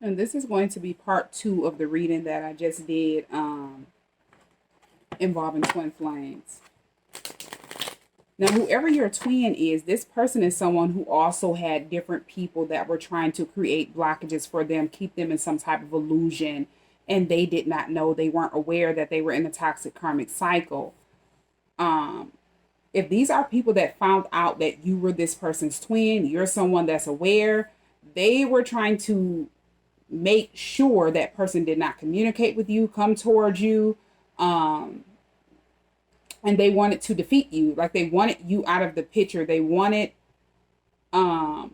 And this is going to be part 2 of the reading that I just did involving twin flames. Now, whoever your twin is, this person is someone who also had different people that were trying to create blockages for them, keep them in some type of illusion, and they did not know, they weren't aware that they were in a toxic karmic cycle. If these are people that found out that you were this person's twin, you're someone that's aware, they were trying to make sure that person did not communicate with you, come towards you, and they wanted to defeat you. Like they wanted you out of the picture. They wanted to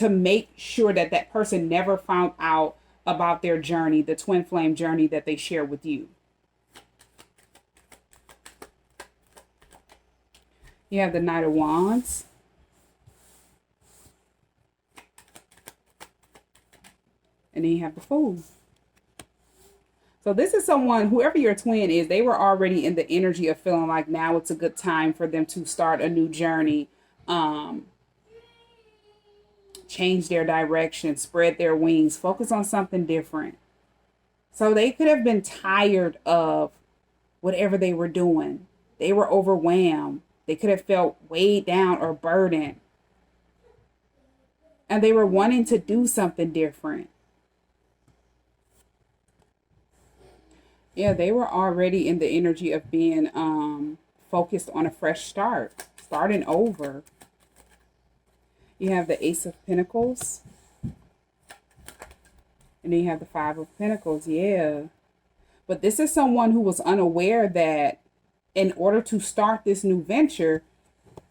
make sure that that person never found out about their journey, the twin flame journey that they share with you. You have the Knight of Wands. And then you have the Fool. So this is someone, whoever your twin is, they were already in the energy of feeling like now it's a good time for them to start a new journey, change their direction, spread their wings, focus on something different. So they could have been tired of whatever they were doing. They were overwhelmed. They could have felt weighed down or burdened. And they were wanting to do something different. Yeah, they were already in the energy of being focused on a fresh start, starting over. You have the Ace of Pentacles. And then you have the Five of Pentacles, yeah. But this is someone who was unaware that in order to start this new venture,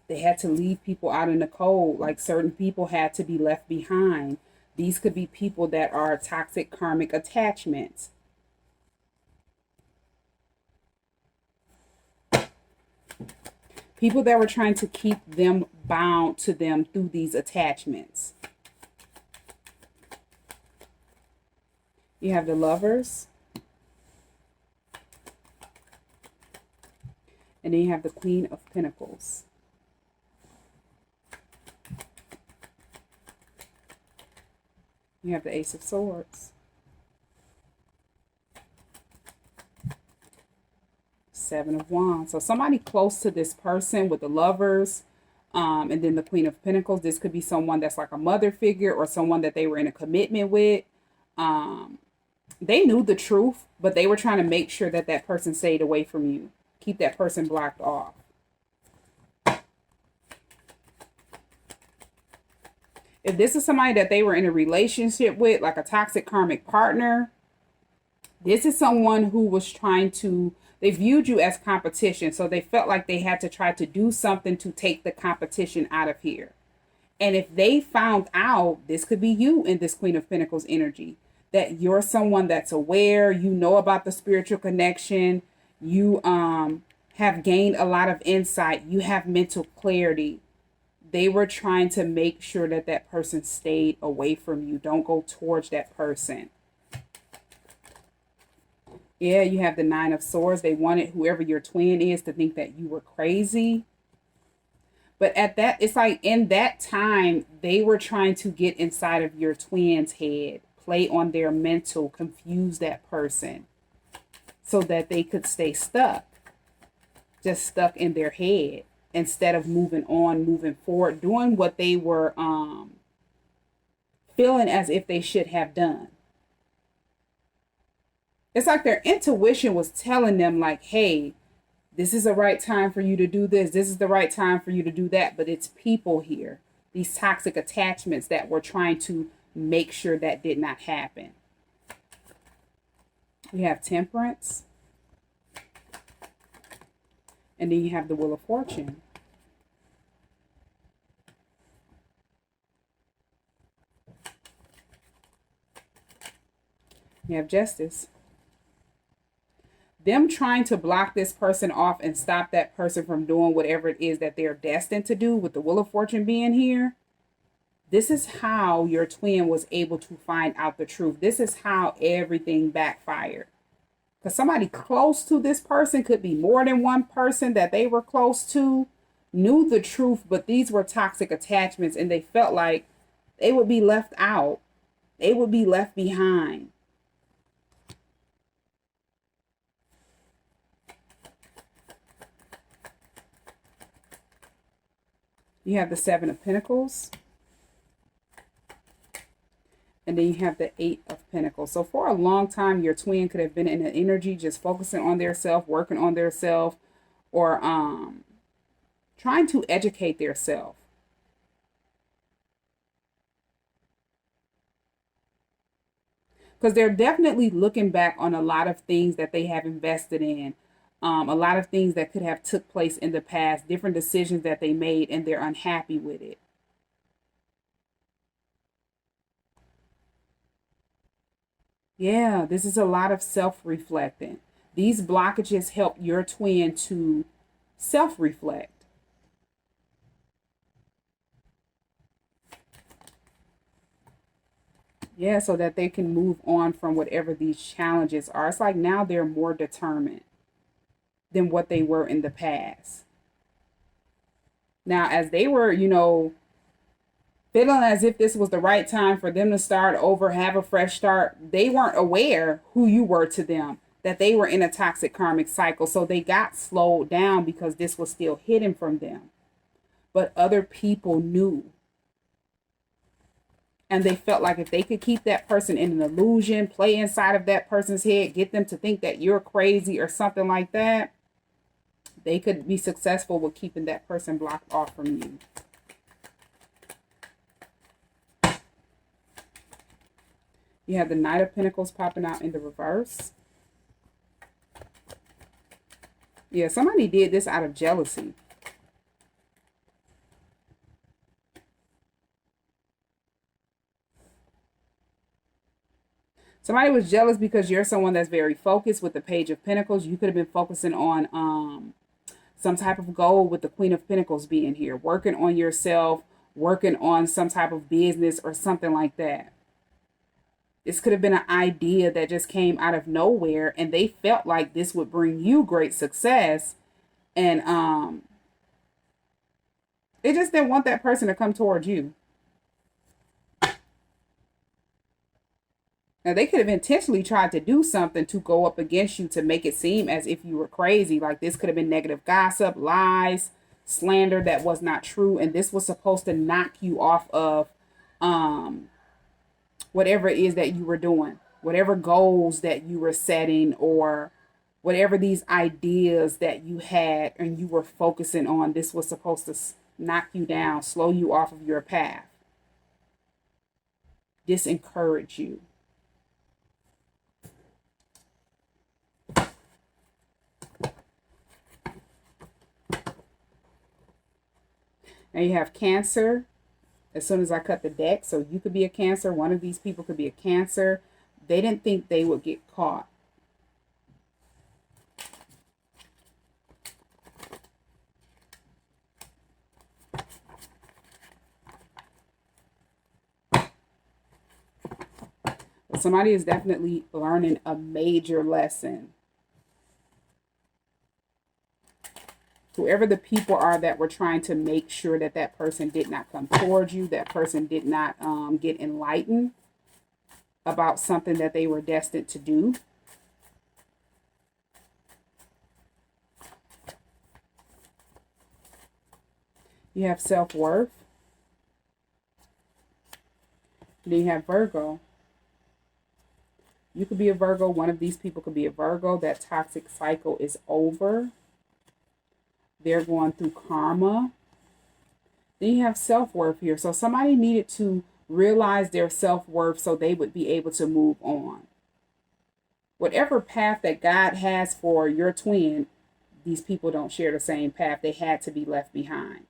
they had to leave people out in the cold. Like certain people had to be left behind. These could be people that are toxic karmic attachments. People that were trying to keep them bound to them through these attachments. You have the Lovers. And then you have the Queen of Pentacles. You have the Ace of Swords. Seven of Wands. So somebody close to this person with the Lovers, and then the Queen of Pentacles. This could be someone that's like a mother figure or someone that they were in a commitment with. They knew the truth, but they were trying to make sure that that person stayed away from you. Keep that person blocked off. If this is somebody that they were in a relationship with, like a toxic karmic partner, this is someone who was trying to, they viewed you as competition. So they felt like they had to try to do something to take the competition out of here. And if they found out, this could be you in this Queen of Pentacles energy, that you're someone that's aware, you know about the spiritual connection, you have gained a lot of insight, you have mental clarity. They were trying to make sure that that person stayed away from you. Don't go towards that person. Yeah, you have the Nine of Swords. They wanted whoever your twin is to think that you were crazy. But at that, it's like in that time, they were trying to get inside of your twin's head, play on their mental, confuse that person so that they could stay stuck, just stuck in their head instead of moving on, moving forward, doing what they were feeling as if they should have done. It's like their intuition was telling them like, hey, this is the right time for you to do this. This is the right time for you to do that. But it's people here, these toxic attachments that were trying to make sure that did not happen. We have Temperance. And then you have the Wheel of Fortune. You have Justice. Them trying to block this person off and stop that person from doing whatever it is that they're destined to do, with the Wheel of Fortune being here. This is how your twin was able to find out the truth. This is how everything backfired. Because somebody close to this person, could be more than one person that they were close to, knew the truth, but these were toxic attachments and they felt like they would be left out. They would be left behind. You have the Seven of Pentacles. And then you have the Eight of Pentacles. So for a long time, your twin could have been in an energy just focusing on their self, working on their self, or trying to educate their self. Because they're definitely looking back on a lot of things that they have invested in. A lot of things that could have took place in the past, different decisions that they made, and they're unhappy with it. Yeah, this is a lot of self-reflecting. These blockages help your twin to self-reflect. Yeah, so that they can move on from whatever these challenges are. It's like now they're more determined than what they were in the past. Now, as they were, feeling as if this was the right time for them to start over, have a fresh start, they weren't aware who you were to them, that they were in a toxic karmic cycle. So they got slowed down because this was still hidden from them. But other people knew. And they felt like if they could keep that person in an illusion, play inside of that person's head, get them to think that you're crazy or something like that, they could be successful with keeping that person blocked off from you. You have the Knight of Pentacles popping out in the reverse. Yeah, somebody did this out of jealousy. Somebody was jealous because you're someone that's very focused with the Page of Pentacles. You could have been focusing on some type of goal with the Queen of Pentacles being here. Working on yourself, working on some type of business or something like that. This could have been an idea that just came out of nowhere and they felt like this would bring you great success. And they just didn't want that person to come towards you. Now, they could have intentionally tried to do something to go up against you to make it seem as if you were crazy. Like this could have been negative gossip, lies, slander that was not true. And this was supposed to knock you off of whatever it is that you were doing, whatever goals that you were setting, or whatever these ideas that you had and you were focusing on. This was supposed to knock you down, slow you off of your path, disencourage you. Now you have Cancer. As soon as I cut the deck, so you could be a Cancer. One of these people could be a Cancer. They didn't think they would get caught. But somebody is definitely learning a major lesson. Whoever the people are that were trying to make sure that that person did not come towards you, that person did not get enlightened about something that they were destined to do. You have self-worth. Then you have Virgo. You could be a Virgo. One of these people could be a Virgo. That toxic cycle is over. They're going through karma. Then you have self-worth here. So somebody needed to realize their self-worth so they would be able to move on. Whatever path that God has for your twin, these people don't share the same path. They had to be left behind.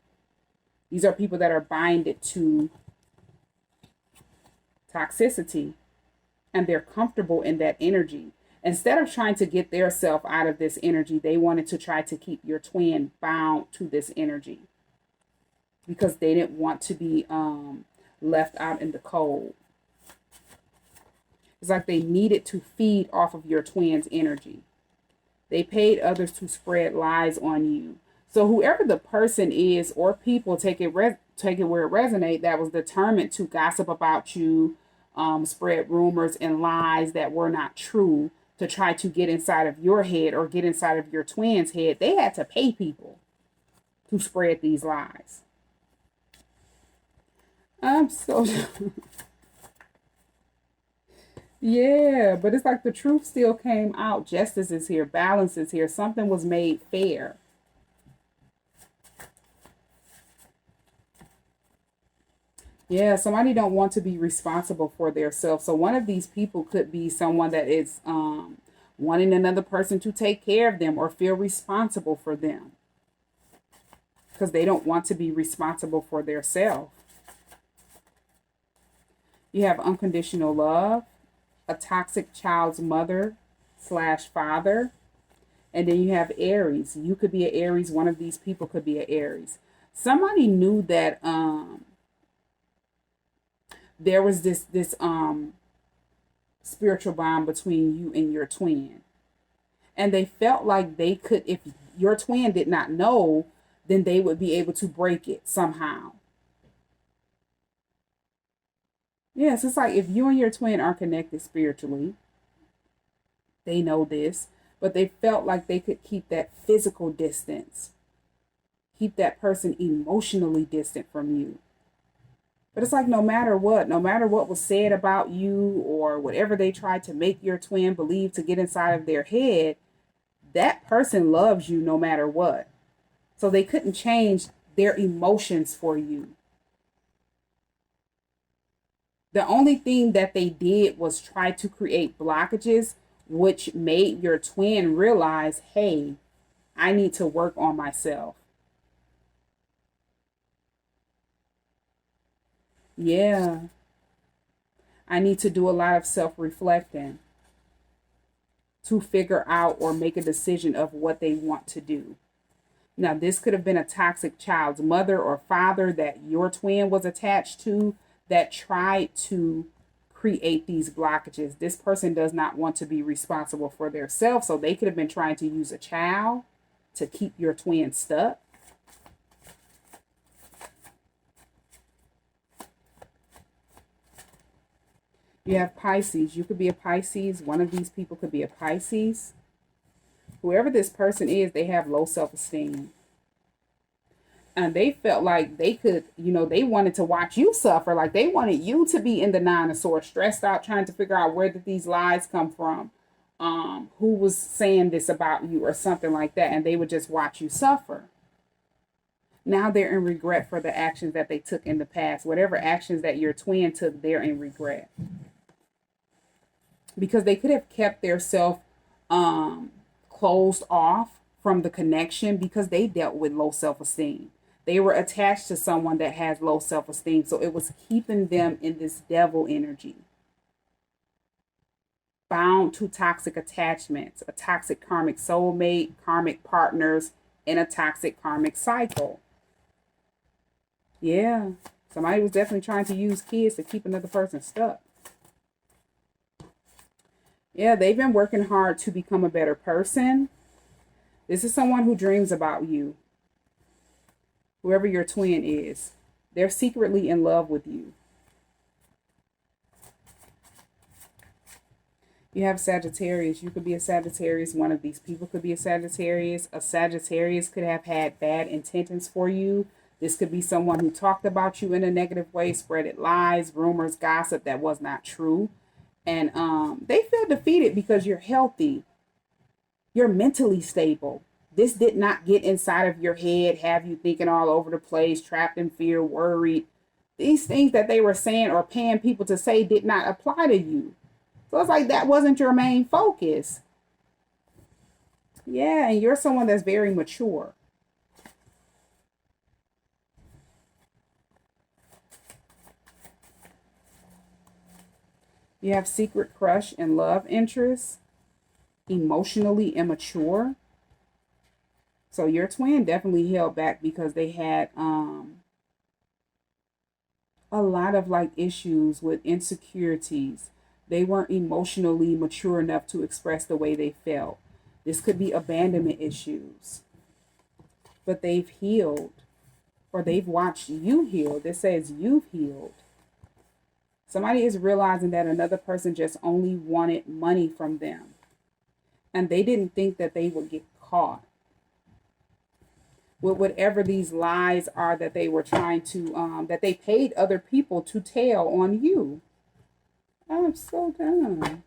These are people that are binded to toxicity, and they're comfortable in that energy. Instead of trying to get their self out of this energy, they wanted to try to keep your twin bound to this energy because they didn't want to be left out in the cold. It's like they needed to feed off of your twin's energy. They paid others to spread lies on you. So whoever the person is or people, take it where it resonates, that was determined to gossip about you, spread rumors and lies that were not true to try to get inside of your head or get inside of your twin's head. They had to pay people to spread these lies. I'm so yeah, but it's like the truth still came out. Justice is here, balance is here, something was made fair. Yeah, somebody don't want to be responsible for their self. So one of these people could be someone that is wanting another person to take care of them or feel responsible for them because they don't want to be responsible for their self. You have unconditional love, a toxic child's mother slash father, and then you have Aries. You could be an Aries. One of these people could be an Aries. Somebody knew that there was this spiritual bond between you and your twin, and they felt like they could, if your twin did not know, then they would be able to break it somehow. Yes, it's like if you and your twin are connected spiritually, they know this, but they felt like they could keep that physical distance, keep that person emotionally distant from you. But it's like no matter what was said about you or whatever they tried to make your twin believe to get inside of their head, that person loves you no matter what. So they couldn't change their emotions for you. The only thing that they did was try to create blockages, which made your twin realize, hey, I need to work on myself. Yeah, I need to do a lot of self-reflecting to figure out or make a decision of what they want to do. Now, this could have been a toxic child's mother or father that your twin was attached to that tried to create these blockages. This person does not want to be responsible for their self, so they could have been trying to use a child to keep your twin stuck. You have Pisces. You could be a Pisces. One of these people could be a Pisces. Whoever this person is, they have low self-esteem. And they felt like they could, they wanted to watch you suffer. Like they wanted you to be in the Nine of Swords, stressed out, trying to figure out where did these lies come from, who was saying this about you or something like that. And they would just watch you suffer. Now they're in regret for the actions that they took in the past. Whatever actions that your twin took, they're in regret. Because they could have kept their self closed off from the connection because they dealt with low self-esteem. They were attached to someone that has low self-esteem. So it was keeping them in this devil energy. Bound to toxic attachments, a toxic karmic soulmate, karmic partners, and a toxic karmic cycle. Yeah, somebody was definitely trying to use kids to keep another person stuck. Yeah, they've been working hard to become a better person. This is someone who dreams about you. Whoever your twin is, they're secretly in love with you. You have Sagittarius. You could be a Sagittarius. One of these people could be a Sagittarius. A Sagittarius could have had bad intentions for you. This could be someone who talked about you in a negative way, spreaded lies, rumors, gossip that was not true. And they feel defeated because you're healthy. You're mentally stable. This did not get inside of your head, have you thinking all over the place, trapped in fear, worried. These things that they were saying or paying people to say did not apply to you. So it's like that wasn't your main focus. Yeah, and you're someone that's very mature. You have secret crush and love interest, emotionally immature. So your twin definitely held back because they had a lot of like issues with insecurities. They weren't emotionally mature enough to express the way they felt. This could be abandonment issues. But they've healed, or they've watched you heal. This says you've healed. Somebody is realizing that another person just only wanted money from them. And they didn't think that they would get caught with whatever these lies are that they were trying to, that they paid other people to tell on you. I'm so done.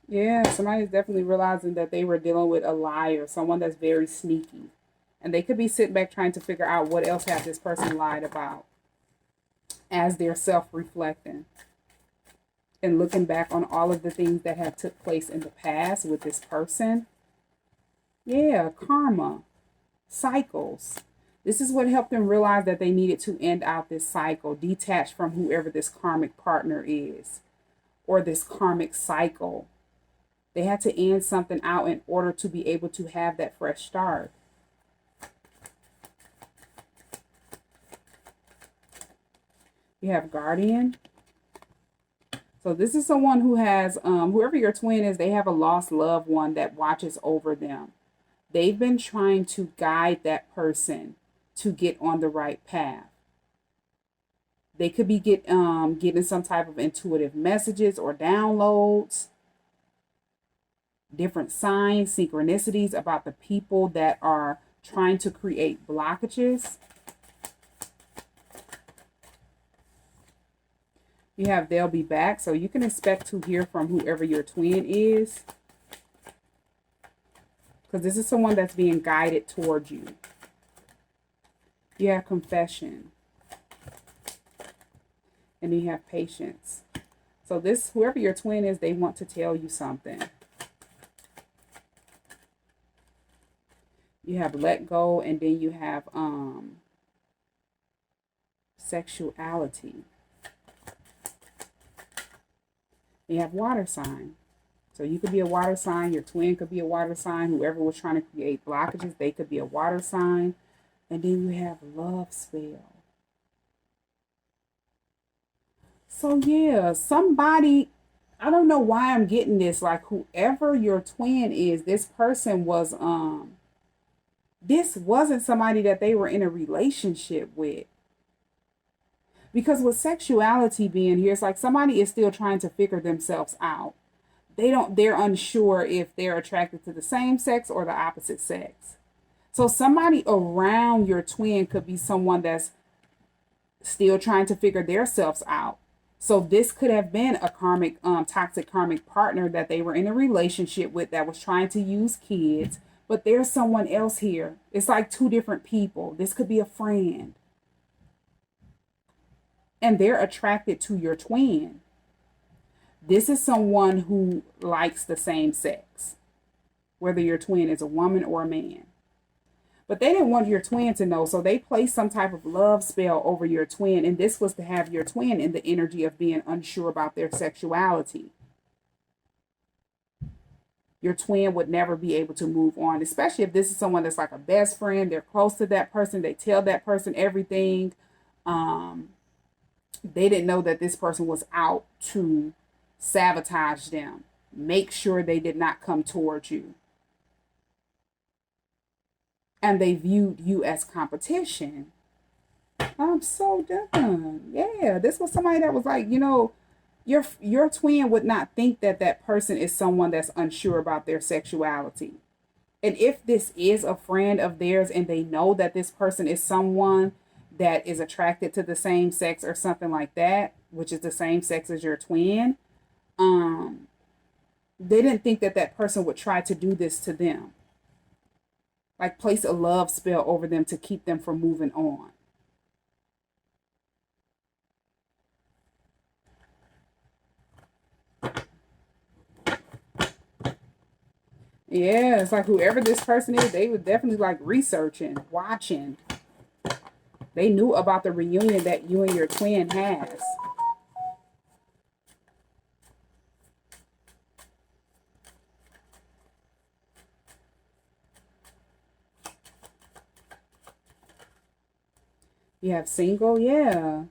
Yeah, somebody's definitely realizing that they were dealing with a liar, someone that's very sneaky. And they could be sitting back trying to figure out what else have this person lied about as they're self-reflecting and looking back on all of the things that have took place in the past with this person. Yeah, karma, cycles. This is what helped them realize that they needed to end out this cycle, detach from whoever this karmic partner is or this karmic cycle. They had to end something out in order to be able to have that fresh start. You have guardian. So this is someone who has, whoever your twin is, they have a lost loved one that watches over them. They've been trying to guide that person to get on the right path. They could be getting some type of intuitive messages or downloads, different signs, synchronicities about the people that are trying to create blockages. You have they'll be back, so you can expect to hear from whoever your twin is, because this is someone that's being guided towards you. You have confession, and you have patience. So this, whoever your twin is, they want to tell you something. You have let go, and then you have sexuality. You have water sign. So you could be a water sign. Your twin could be a water sign. Whoever was trying to create blockages, they could be a water sign. And then you have love spell. So yeah, somebody, I don't know why I'm getting this. Like whoever your twin is, this person was, this wasn't somebody that they were in a relationship with. Because with sexuality being here, it's like somebody is still trying to figure themselves out. They're unsure if they're attracted to the same sex or the opposite sex. So somebody around your twin could be someone that's still trying to figure themselves out. So this could have been a karmic, toxic karmic partner that they were in a relationship with that was trying to use kids. But there's someone else here. It's like two different people. This could be a friend. And they're attracted to your twin. This is someone who likes the same sex, whether your twin is a woman or a man. But they didn't want your twin to know, so they placed some type of love spell over your twin, and this was to have your twin in the energy of being unsure about their sexuality. Your twin would never be able to move on, especially if this is someone that's like a best friend. They're close to that person. They tell that person everything. They didn't know that this person was out to sabotage them. Make sure they did not come towards you. And they viewed you as competition. I'm so done. Yeah, this was somebody that was like, you know, your twin would not think that that person is someone that's unsure about their sexuality. And if this is a friend of theirs and they know that this person is someone that is attracted to the same sex or something like that, which is the same sex as your twin, they didn't think that that person would try to do this to them. Like place a love spell over them to keep them from moving on. Yeah, it's like whoever this person is, they were definitely like researching, watching. They knew about the reunion that you and your twin has. You have single, yeah.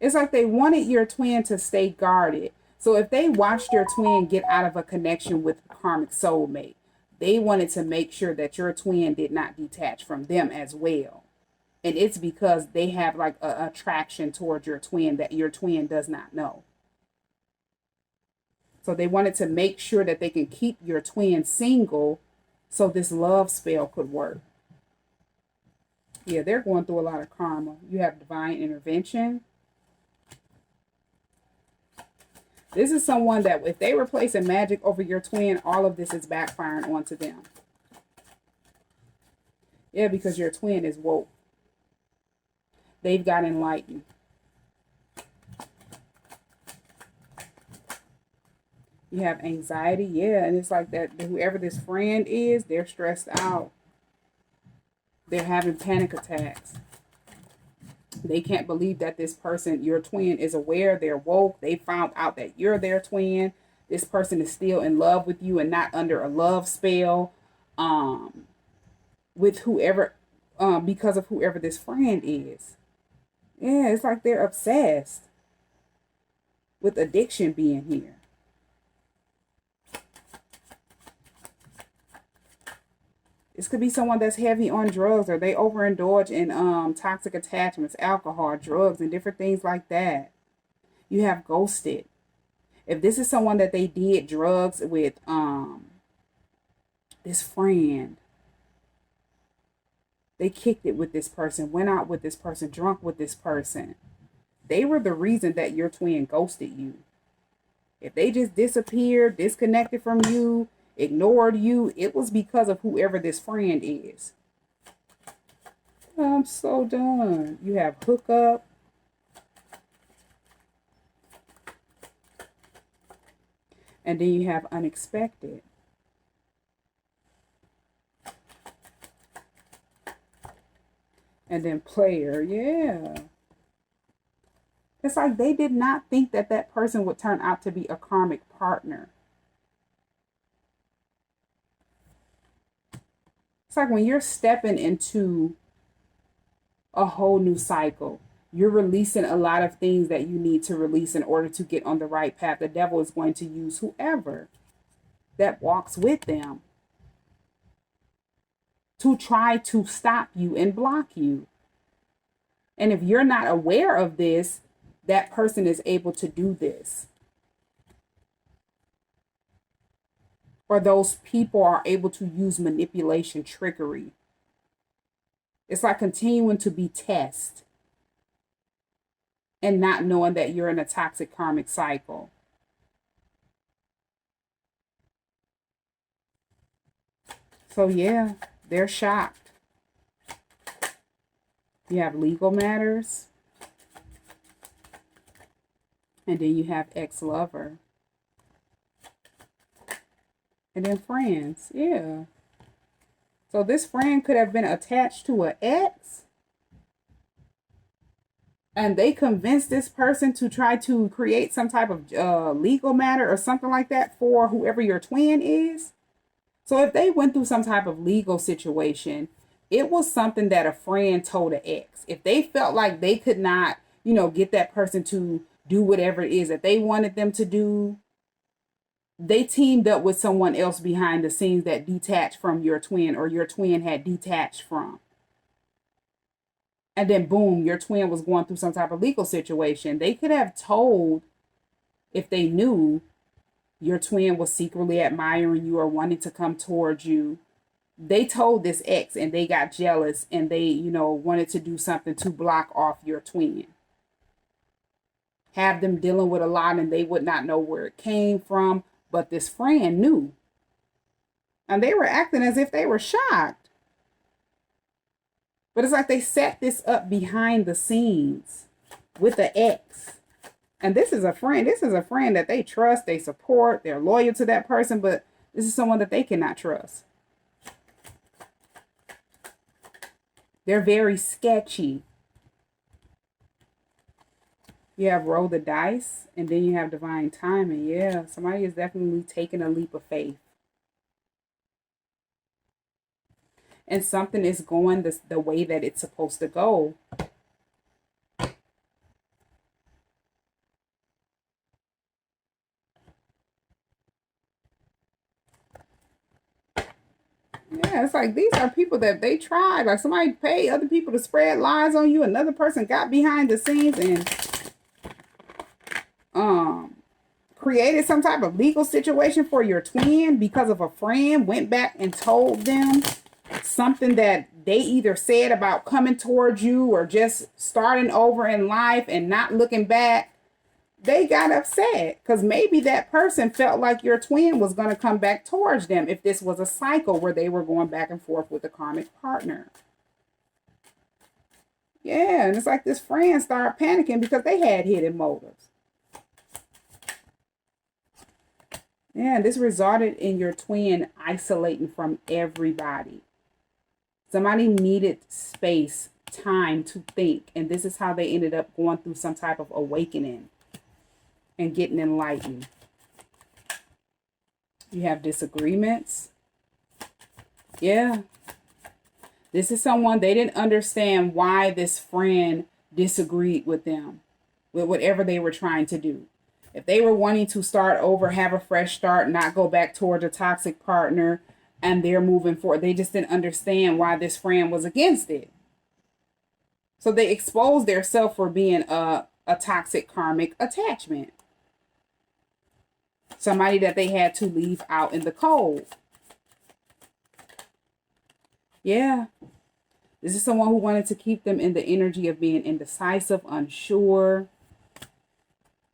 It's like they wanted your twin to stay guarded. So if they watched your twin get out of a connection with a karmic soulmate, they wanted to make sure that your twin did not detach from them as well. And it's because they have like a attraction towards your twin that your twin does not know. So they wanted to make sure that they can keep your twin single so this love spell could work. Yeah, they're going through a lot of karma. You have divine intervention. This is someone that if they were placing magic over your twin, all of this is backfiring onto them. Yeah, because your twin is woke. They've got enlightened. You have anxiety. Yeah, and it's like that whoever this friend is, they're stressed out. They're having panic attacks. They can't believe that this person, your twin, is aware. They're woke. They found out that you're their twin. This person is still in love with you and not under a love spell with whoever, because of whoever this friend is. Yeah, it's like they're obsessed with addiction being here. This could be someone that's heavy on drugs, or they overindulge in toxic attachments, alcohol, drugs, and different things like that. You have ghosted. If this is someone that they did drugs with this friend, they kicked it with this person, went out with this person, drunk with this person. They were the reason that your twin ghosted you. If they just disappeared, disconnected from you, ignored you, it was because of whoever this friend is. I'm so done. You have hookup. And then you have unexpected. And then player, yeah. It's like they did not think that that person would turn out to be a karmic partner. It's like when you're stepping into a whole new cycle, you're releasing a lot of things that you need to release in order to get on the right path. The devil is going to use whoever that walks with them to try to stop you and block you. And if you're not aware of this, that person is able to do this. Or those people are able to use manipulation, trickery. It's like continuing to be tested and not knowing that you're in a toxic karmic cycle. So yeah, they're shocked. You have legal matters. And then you have ex-lover. And then friends, yeah. So this friend could have been attached to an ex. And they convinced this person to try to create some type of legal matter or something like that for whoever your twin is. So if they went through some type of legal situation, it was something that a friend told an ex. If they felt like they could not, get that person to do whatever it is that they wanted them to do, they teamed up with someone else behind the scenes that detached from your twin, or your twin had detached from. And then boom, your twin was going through some type of legal situation. They could have told, if they knew your twin was secretly admiring you or wanting to come towards you, they told this ex and they got jealous and they, wanted to do something to block off your twin. Have them dealing with a lot and they would not know where it came from, but this friend knew. And they were acting as if they were shocked. But it's like they set this up behind the scenes with the ex. And this is a friend. This is a friend that they trust, they support, they're loyal to that person, but this is someone that they cannot trust. They're very sketchy. You have roll the dice, and then you have divine timing. Yeah, somebody is definitely taking a leap of faith. And something is going the way that it's supposed to go. Yeah, it's like these are people that they tried. Like somebody paid other people to spread lies on you. Another person got behind the scenes and um created some type of legal situation for your twin because of a friend went back and told them something that they either said about coming towards you or just starting over in life and not looking back. They got upset because maybe that person felt like your twin was going to come back towards them if this was a cycle where they were going back and forth with a karmic partner. Yeah, and it's like this friend started panicking because they had hidden motives. Yeah, this resulted in your twin isolating from everybody. Somebody needed space, time to think, and this is how they ended up going through some type of awakening and getting enlightened. You have disagreements. Yeah. This is someone, they didn't understand why this friend disagreed with them, with whatever they were trying to do. If they were wanting to start over, have a fresh start, not go back toward a toxic partner, and they're moving forward, they just didn't understand why this friend was against it. So they exposed themselves for being a toxic karmic attachment. Somebody that they had to leave out in the cold. Yeah. This is someone who wanted to keep them in the energy of being indecisive, unsure,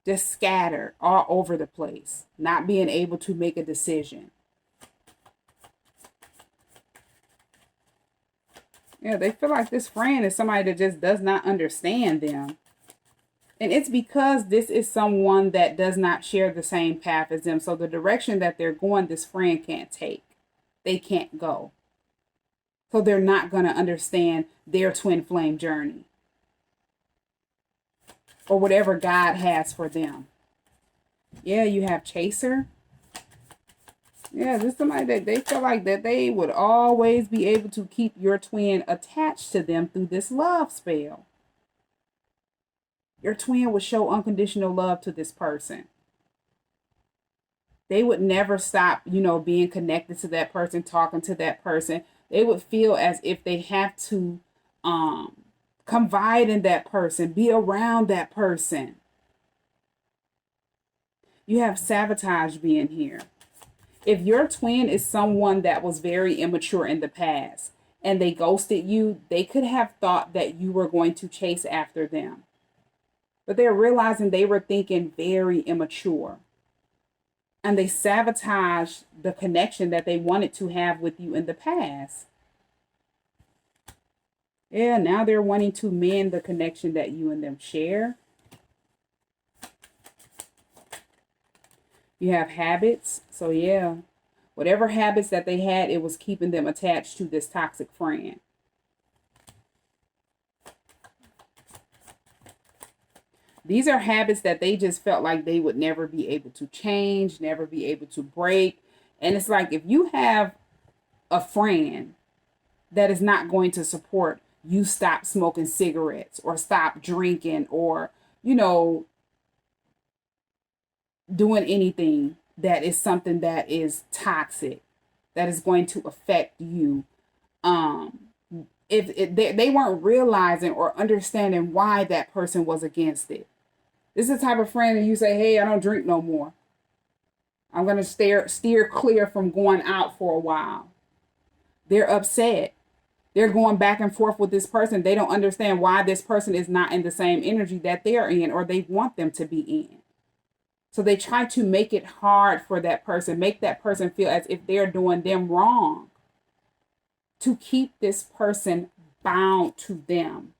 just scattered all over the place, not being able to make a decision. Yeah, they feel like this friend is somebody that just does not understand them. And it's because this is someone that does not share the same path as them. So the direction that they're going, this friend can't take. They can't go. So they're not going to understand their twin flame journey or whatever God has for them. Yeah, you have chaser. Yeah, this is somebody that they feel like that they would always be able to keep your twin attached to them through this love spell. Your twin would show unconditional love to this person. They would never stop, being connected to that person, talking to that person. They would feel as if they have to confide in that person, be around that person. You have sabotage being here. If your twin is someone that was very immature in the past and they ghosted you, they could have thought that you were going to chase after them. But they're realizing they were thinking very immature. And they sabotage the connection that they wanted to have with you in the past. Yeah, now they're wanting to mend the connection that you and them share. You have habits. So yeah, whatever habits that they had, it was keeping them attached to this toxic friend. These are habits that they just felt like they would never be able to change, never be able to break. And it's like if you have a friend that is not going to support you stop smoking cigarettes or stop drinking or, doing anything that is something that is toxic, that is going to affect you. If they weren't realizing or understanding why that person was against it. This is the type of friend that you say, hey, I don't drink no more. I'm going to steer clear from going out for a while. They're upset. They're going back and forth with this person. They don't understand why this person is not in the same energy that they're in or they want them to be in. So they try to make it hard for that person, make that person feel as if they're doing them wrong to keep this person bound to them.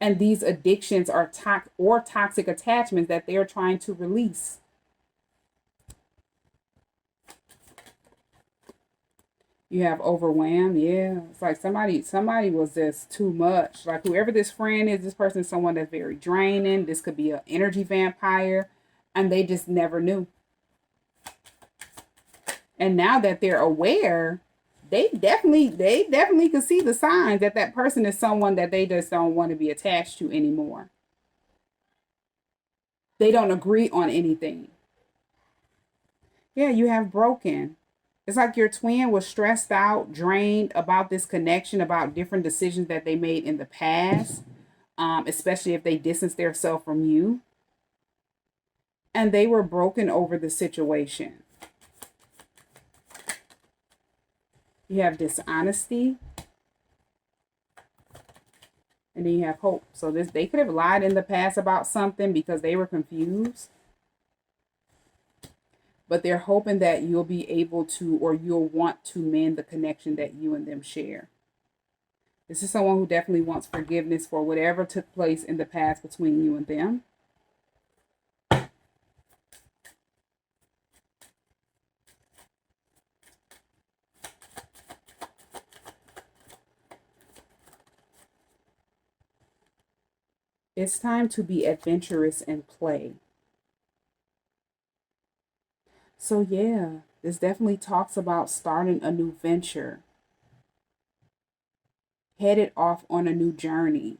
And these addictions are toxic attachments that they're trying to release. You have overwhelmed. Yeah, it's like somebody was just too much. Like whoever this friend is, this person is someone that's very draining. This could be an energy vampire, and they just never knew. And now that they're aware, they definitely could see the signs that that person is someone that they just don't want to be attached to anymore. They don't agree on anything. Yeah, you have broken. It's like your twin was stressed out, drained about this connection, about different decisions that they made in the past, especially if they distanced themselves from you. And they were broken over the situation. You have dishonesty, and then you have hope. So this, they could have lied in the past about something because they were confused. But they're hoping that you'll be able to, or you'll want to mend the connection that you and them share. This is someone who definitely wants forgiveness for whatever took place in the past between you and them. It's time to be adventurous and play. So, yeah, this definitely talks about starting a new venture, headed off on a new journey.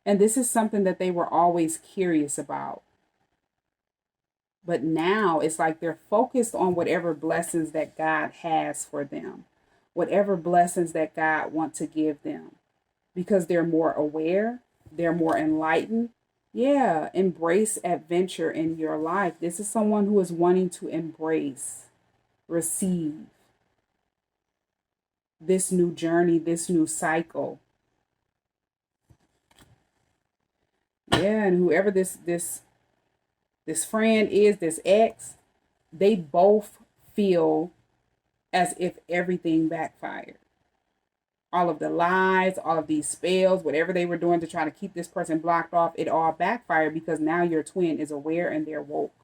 And this is something that they were always curious about. But now it's like they're focused on whatever blessings that God has for them, whatever blessings that God wants to give them, because they're more aware, they're more enlightened. Yeah, embrace adventure in your life. This is someone who is wanting to embrace, receive this new journey, this new cycle. Yeah, and whoever this friend is, this ex, they both feel as if everything backfired. All of the lies, all of these spells, whatever they were doing to try to keep this person blocked off, it all backfired because now your twin is aware and they're woke.